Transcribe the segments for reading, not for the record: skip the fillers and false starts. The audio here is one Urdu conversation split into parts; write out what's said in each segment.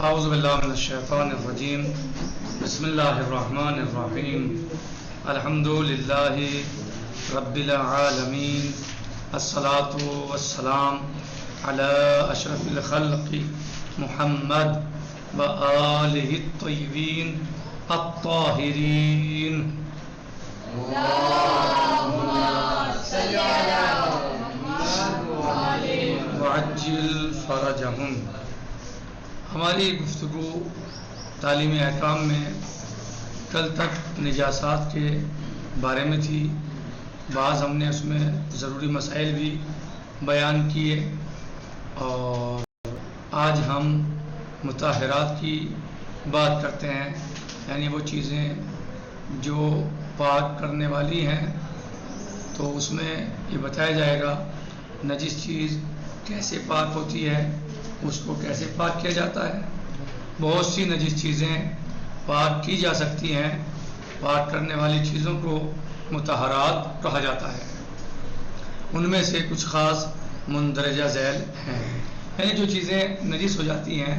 اعوذ باللہ من الشیطان الرجیم بسم اللہ الرحمن الرحیم الحمد للہ رب العالمین الصلاة والسلام علی اشرف الخلق محمد وآلہ الطیبین الطاہرین وعجل فرجہم۔ ہماری گفتگو تعلیم احکام میں کل تک نجاسات کے بارے میں تھی، بعض ہم نے اس میں ضروری مسائل بھی بیان کیے، اور آج ہم مطہرات کی بات کرتے ہیں، یعنی وہ چیزیں جو پاک کرنے والی ہیں۔ تو اس میں یہ بتایا جائے گا نجس چیز کیسے پاک ہوتی ہے، اس کو کیسے پاک کیا جاتا ہے۔ بہت سی نجس چیزیں پاک کی جا سکتی ہیں، پاک کرنے والی چیزوں کو مطہرات کہا جاتا ہے۔ ان میں سے کچھ خاص مندرجہ ذیل ہیں، یعنی جو چیزیں نجس ہو جاتی ہیں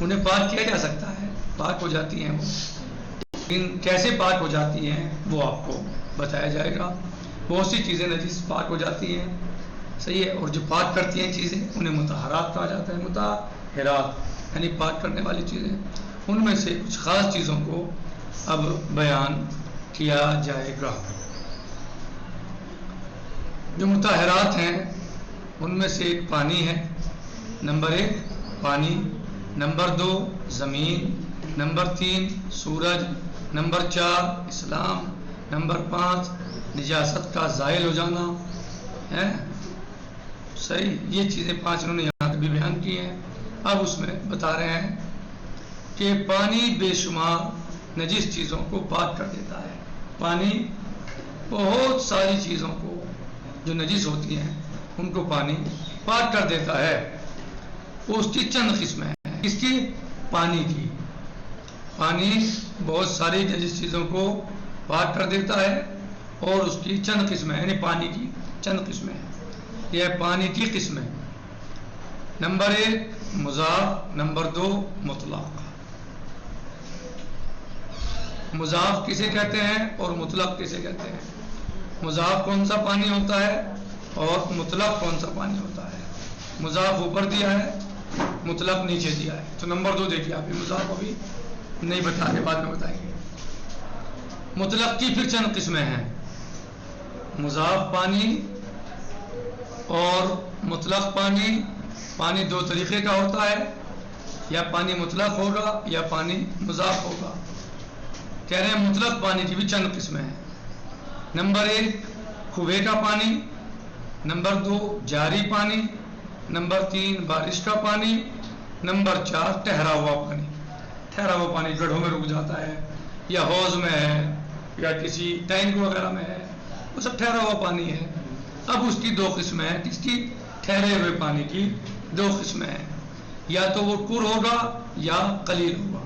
انہیں پاک کیا جا سکتا ہے، پاک ہو جاتی ہیں وہ، لیکن کیسے پاک ہو جاتی ہیں وہ آپ کو بتایا جائے گا۔ بہت سی چیزیں نجس پاک ہو جاتی ہیں، صحیح ہے، اور جو پاک کرتی ہیں چیزیں انہیں مطہرات کہا جاتا ہے۔ مطہرات یعنی پاک کرنے والی چیزیں، ان میں سے کچھ خاص چیزوں کو اب بیان کیا جائے گا۔ جو مطہرات ہیں ان میں سے ایک پانی ہے، نمبر 1 پانی، نمبر 2 زمین، نمبر 3 سورج، نمبر 4 اسلام، نمبر 5 نجاست کا زائل ہو جانا ہے، صحیح۔ یہ چیزیں 5 انہوں نے یہاں بھی بیان کی ہیں۔ اب اس میں بتا رہے ہیں کہ پانی بے شمار نجس چیزوں کو پاک کر دیتا ہے۔ پانی بہت ساری چیزوں کو جو نجس ہوتی ہیں ان کو پانی پاک کر دیتا ہے۔ وہ اس کی چند قسمیں ہیں، اس کی پانی کی، پانی بہت ساری نجس چیزوں کو پاک کر دیتا ہے، اور اس کی چند قسمیں، یعنی پانی کی چند قسمیں ہیں۔ یہ پانی کی قسمیں، نمبر 1 مضاف، نمبر 2 مطلق۔ مضاف کسے کہتے ہیں اور مطلق کسے کہتے ہیں؟ مضاف کون سا پانی ہوتا ہے اور مطلق کون سا پانی ہوتا ہے؟ مضاف اوپر دیا ہے، مطلق نیچے دیا ہے۔ تو نمبر 2 دیکھیے آپ، مضاف ابھی نہیں بتا کے بعد میں بتائیں گے۔ مطلق کی پھر چند قسمیں ہیں، مضاف پانی اور مطلق پانی۔ پانی 2 طریقے کا ہوتا ہے، یا پانی مطلق ہوگا یا پانی مضاف ہوگا۔ کہہ رہے ہیں مطلق پانی کی بھی چند قسمیں ہیں، نمبر 1 کنویں کا پانی، نمبر 2 جاری پانی، نمبر 3 بارش کا پانی، نمبر 4 ٹھہرا ہوا پانی۔ ٹھہرا ہوا پانی گڑھوں میں رک جاتا ہے، یا حوض میں ہے، یا کسی ٹینک وغیرہ میں ہے، وہ سب ٹھہرا ہوا پانی ہے۔ اب اس کی 2 قسمیں ہیں، کس کی؟ ٹھہرے ہوئے پانی کی 2 قسمیں ہیں، یا تو وہ کر ہوگا یا قلیل ہوگا۔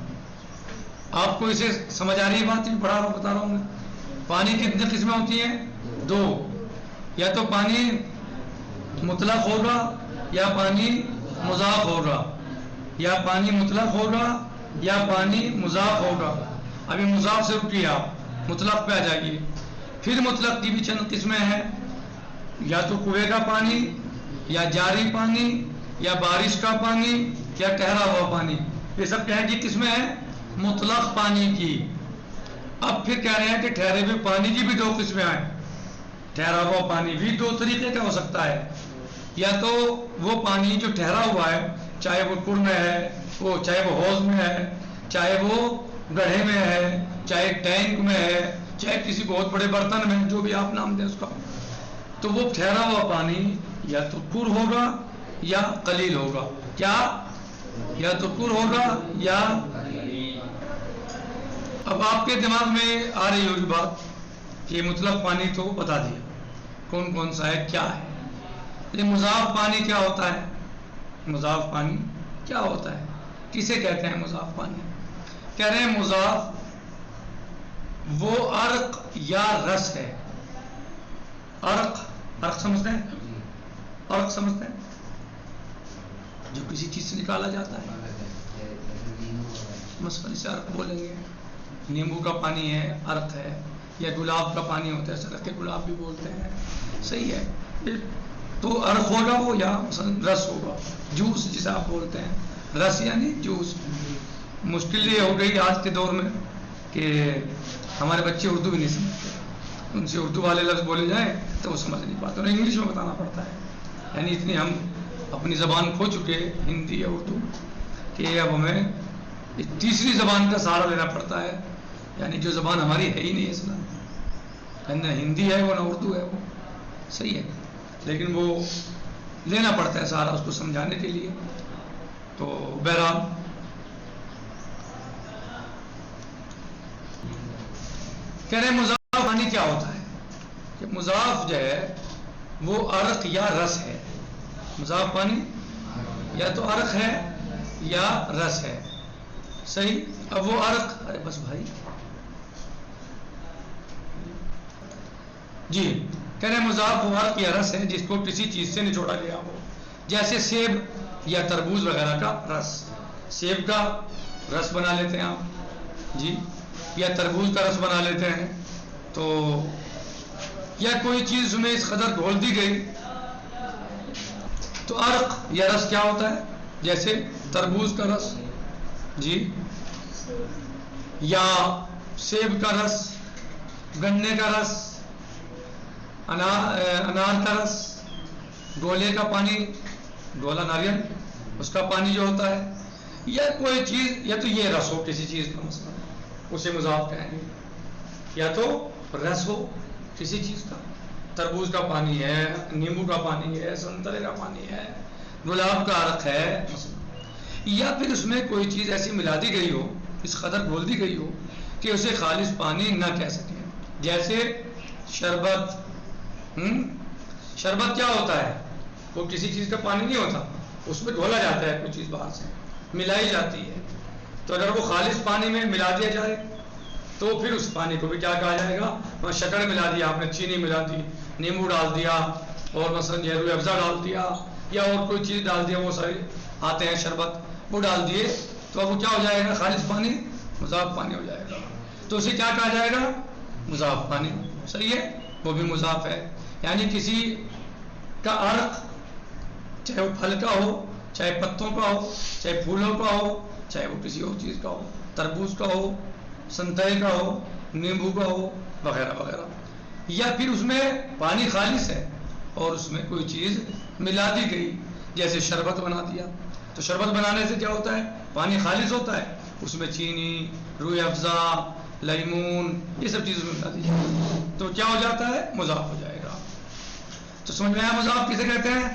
آپ کو اسے سمجھ آ رہی ہے بات؟ بتا رہا ہوں میں، پانی کی کتنی قسمیں ہوتی ہیں؟ 2، یا تو پانی مطلق ہوگا یا پانی مضاف ہوگا، یا پانی مطلق ہوگا یا پانی مضاف ہوگا۔ ابھی مضاف سے رکیے، آپ مطلق پہ آ جائیے۔ پھر مطلق کی بھی چند قسمیں ہیں، یا تو کنویں کا پانی، یا جاری پانی، یا بارش کا پانی، یا ٹھہرا ہوا پانی۔ یہ سب کہیں کی قسمیں ہیں مطلق پانی کی۔ اب پھر کہہ رہے ہیں کہ ٹھہرے ہوئے پانی کی بھی 2 قسمیں ہیں۔ ٹھہرا ہوا پانی بھی 2 طریقے کا ہو سکتا ہے، یا تو وہ پانی جو ٹھہرا ہوا ہے، چاہے وہ کر میں ہے، چاہے وہ حوض میں ہے، چاہے وہ گڑھے میں ہے، چاہے ٹینک میں ہے، چاہے کسی بہت بڑے برتن میں، جو بھی آپ نام دیں اس کا، تو وہ ٹھہرا ہوا پانی یا تو کر ہوگا یا قلیل ہوگا۔ کیا؟ یا تو کر ہوگا یا۔ اب آپ کے دماغ میں آ رہی ہوگی بات کہ مطلق پانی تو بتا دیا کون کون سا ہے، کیا ہے، لیکن مضاف پانی کیا ہوتا ہے؟ مضاف پانی کیا ہوتا ہے، کسے کہتے ہیں مضاف پانی؟ کہہ رہے ہیں مضاف وہ عرق یا رس ہے۔ عرق سمجھتے ہیں؟ عرق سمجھتے ہیں؟ جو کسی چیز سے نکالا جاتا ہے، مثلاً اسے عرق بولیں گے. نیمبو کا پانی ہے عرق ہے, یا گلاب کا پانی ہوتا ہے سرخ گلاب بھی بولتے ہیں, صحیح ہے. تو عرق ہوگا وہ, یا مثلاً رس ہوگا, جوس جسے آپ بولتے ہیں, رس یعنی جوس. مشکل یہ ہو گئی آج کے دور میں کہ ہمارے بچے اردو بھی نہیں سمجھتے. ان سے اردو والے لفظ بولے جائیں تو وہ سمجھ نہیں پاتے, انہیں انگلش میں بتانا پڑتا ہے. یعنی اتنی ہم اپنی زبان کھو چکے, ہندی یا اردو, کہ اب ہمیں تیسری زبان کا سہارا لینا پڑتا ہے. یعنی جو زبان ہماری ہے ہی نہیں اصلا, نہ ہندی ہے وہ نہ اردو ہے وہ, صحیح ہے, لیکن وہ لینا پڑتا ہے سہارا اس کو سمجھانے کے لیے. تو بہرحال کہہ رہے ہیں مضاف پانی کیا ہوتا ہے, کہ مضاف جو ہے وہ عرق یا رس ہے. مضاف پانی یا تو عرق ہے یا رس ہے, صحیح. اب وہ عرق, ارے بس بھائی جی, کہہ رہے ہیں مضاف وہ عرق یا رس ہے جس کو کسی چیز سے نچوڑا گیا ہو. جیسے سیب یا تربوز وغیرہ کا رس, سیب کا رس بنا لیتے ہیں آپ جی, یا تربوز کا رس بنا لیتے ہیں. تو یا کوئی چیز اس میں اس قدر گھول دی گئی تو عرق یا رس کیا ہوتا ہے, جیسے تربوز کا رس جی, یا سیب کا رس, گنے کا رس, انار کا رس, ڈولے کا پانی, ڈولا ناریل اس کا پانی جو ہوتا ہے, یا کوئی چیز, یا تو یہ رس ہو کسی چیز کا مسئلہ اسے مضاف کہیں گے, یا تو رس ہو کسی چیز کا, تربوز کا پانی ہے, نیمبو کا پانی ہے, سنترے کا پانی ہے, گلاب کا عرق ہے مثلا, یا پھر اس میں کوئی چیز ایسی ملا دی گئی ہو, اس قدر گھول دی گئی ہو کہ اسے خالص پانی نہ کہہ سکیں. جیسے شربت, شربت کیا ہوتا ہے, وہ کسی چیز کا پانی نہیں ہوتا, اس میں گھولا جاتا ہے, کوئی چیز باہر سے ملائی جاتی ہے. تو اگر وہ خالص پانی میں ملا دیا جائے تو پھر اس پانی کو بھی کیا کہا جائے گا, وہاں شکر ملا دیا آپ نے, چینی ملا دی, نیمبو ڈال دیا, اور مثلا روح افزا ڈال دیا, یا اور کوئی چیز ڈال دیا, وہ سارے آتے ہیں شربت, وہ ڈال دیے, تو اب وہ کیا ہو جائے گا, خالص پانی, مضاف پانی ہو جائے گا. تو اسے کیا کہا جائے گا, مضاف پانی, صحیح ہے, وہ بھی مضاف ہے. یعنی کسی کا عرق, چاہے وہ پھل کا ہو, چاہے پتوں کا ہو, چاہے پھولوں کا ہو, چاہے وہ کسی اور چیز کا ہو, تربوز کا ہو, سنترے کا ہو, نیمبو کا ہو, وغیرہ وغیرہ, یا پھر اس میں پانی خالص ہے اور اس میں کوئی چیز ملا دی گئی, جیسے شربت بنا دیا. تو شربت بنانے سے کیا ہوتا ہے, پانی خالص ہوتا ہے, اس میں چینی, روح افزا, لیمون, یہ سب چیزیں ملا دی جائے تو کیا ہو جاتا ہے, مضاف ہو جائے گا. تو سمجھ میں آیا مضاف کسے کہتے ہیں.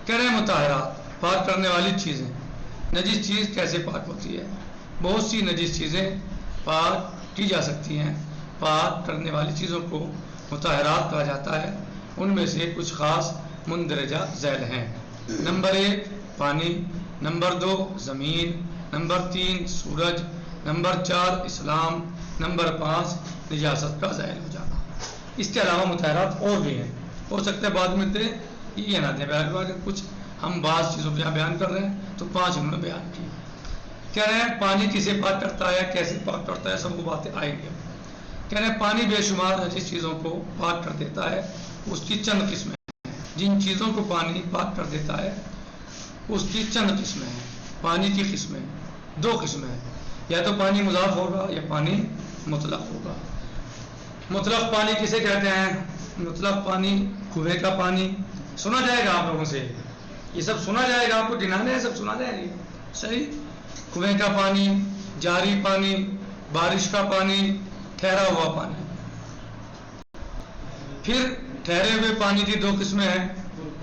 کہہ رہے ہیں مطہرات, پاک کرنے والی چیزیں. نجس چیز کیسے پاک ہوتی ہے, بہت سی نجس چیزیں پاک کی جا سکتی ہیں. پاک کرنے والی چیزوں کو مطہرات کہا جاتا ہے. ان میں سے کچھ خاص مندرجہ ذیل ہیں. نمبر 1 پانی, نمبر 2 زمین, نمبر 3 سورج, نمبر 4 اسلام, نمبر 5 نجاست کا ظاہر ہو جانا. اس کے علاوہ مطہرات اور بھی ہیں, ہو سکتا ہے بعد میں دیں یہ نہ دیں, اگر کچھ ہم بعض چیزوں پہ بیان کر رہے ہیں تو 5 انہوں نے بیان کی. کہہ رہے ہیں پانی کسے پاک کرتا ہے, کیسے پاک کرتا ہے, سب وہ باتیں آئیں گے. کہہ رہے ہیں پانی بے شمار ایسی چیزوں کو پاک کر دیتا ہے. اس کی چند قسمیں ہیں, جن چیزوں کو پانی پاک کر دیتا ہے اس کی چند قسمیں ہیں. پانی کی قسمیں 2 قسمیں ہیں, یا تو پانی مضاف ہوگا یا پانی مطلق ہوگا. مطلق پانی کسے کہتے ہیں, مطلق پانی کنویں کا پانی, سنا جائے گا آپ لوگوں سے, یہ سب سنا جائے گا, آپ کو گنانے ہیں, سب سنا جائے گا, صحیح. کنویں کا پانی, جاری پانی, بارش کا پانی, ٹھہرا ہوا پانی. پھر ٹھہرے ہوئے پانی کی 2 قسمیں ہیں,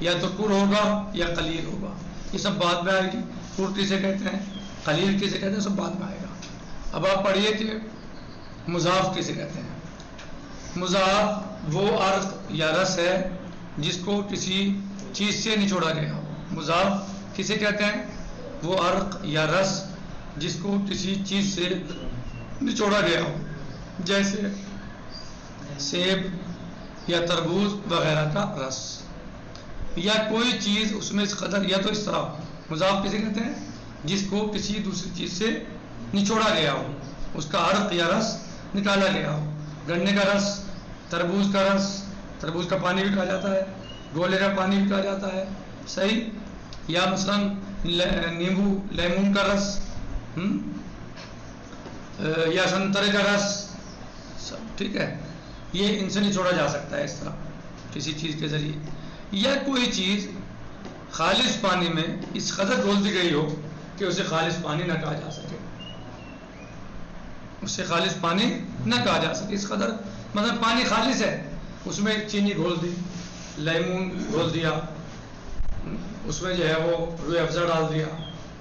یا تو پر ہوگا یا قلیل ہوگا. یہ سب بعد میں آئے گی. پر کسے کہتے ہیں, قلیل کسے کہتے ہیں, سب بعد میں آئے گا. اب آپ پڑھیے کہ مضاف کسے کہتے ہیں. مضاف وہ عرق یا رس ہے جس کو کسی چیز سے نچوڑا گیا ہو. مضاف کسے کہتے ہیں, وہ عرق یا رس جس کو کسی چیز سے نچوڑا گیا ہو, جیسے سیب یا تربوز وغیرہ کا رس, یا کوئی چیز اس میں اس قدر, یا تو اس طرح. مضاف کسے کہتے ہیں, جس کو کسی دوسری چیز سے نچوڑا گیا ہو، اس کا عرق یا رس نکالا گیا ہو. گنے کا رس، تربوز کا رس، تربوز کا پانی بھی کہا جاتا ہے، گولے کا پانی بھی کہا جاتا ہے، صحیح. یا مثلا نیمبو لیمون کا رس، یا سنترے کا رس، سب ٹھیک ہے. یہ ان سے نچوڑا جا سکتا ہے اس طرح کسی چیز کے ذریعے. یا کوئی چیز خالص پانی میں اس قدر گھول دی گئی ہو کہ اسے خالص پانی نہ کہا جا سکے، اسے خالص پانی نہ کہا جا سکے. اس قدر مطلب پانی خالص ہے، اس میں چینی گھول دی، لیمون گھول دیا، اس میں جو ہے وہ روح افزا ڈال دیا،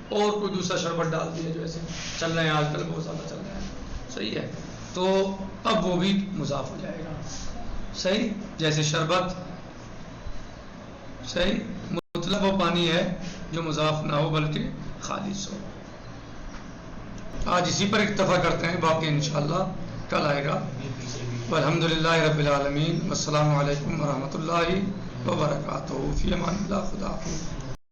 اور کوئی دوسرا شربت ڈال دیا جو ایسے چل رہے ہیں آج کل، بہت زیادہ چل رہے ہیں، صحیح ہے. تو اب وہ بھی مضاف ہو جائے گا، صحیح. جیسے شربت، صحیح. مطلب وہ پانی ہے جو مضاف نہ ہو بلکہ خالص ہو. آج اسی پر اکتفا کرتے ہیں، باقی انشاءاللہ کل آئے گا. والحمدللہ رب العالمین، والسلام علیکم ورحمۃ اللہ وبرکاتہ. فی امان اللہ. خدا حافظ.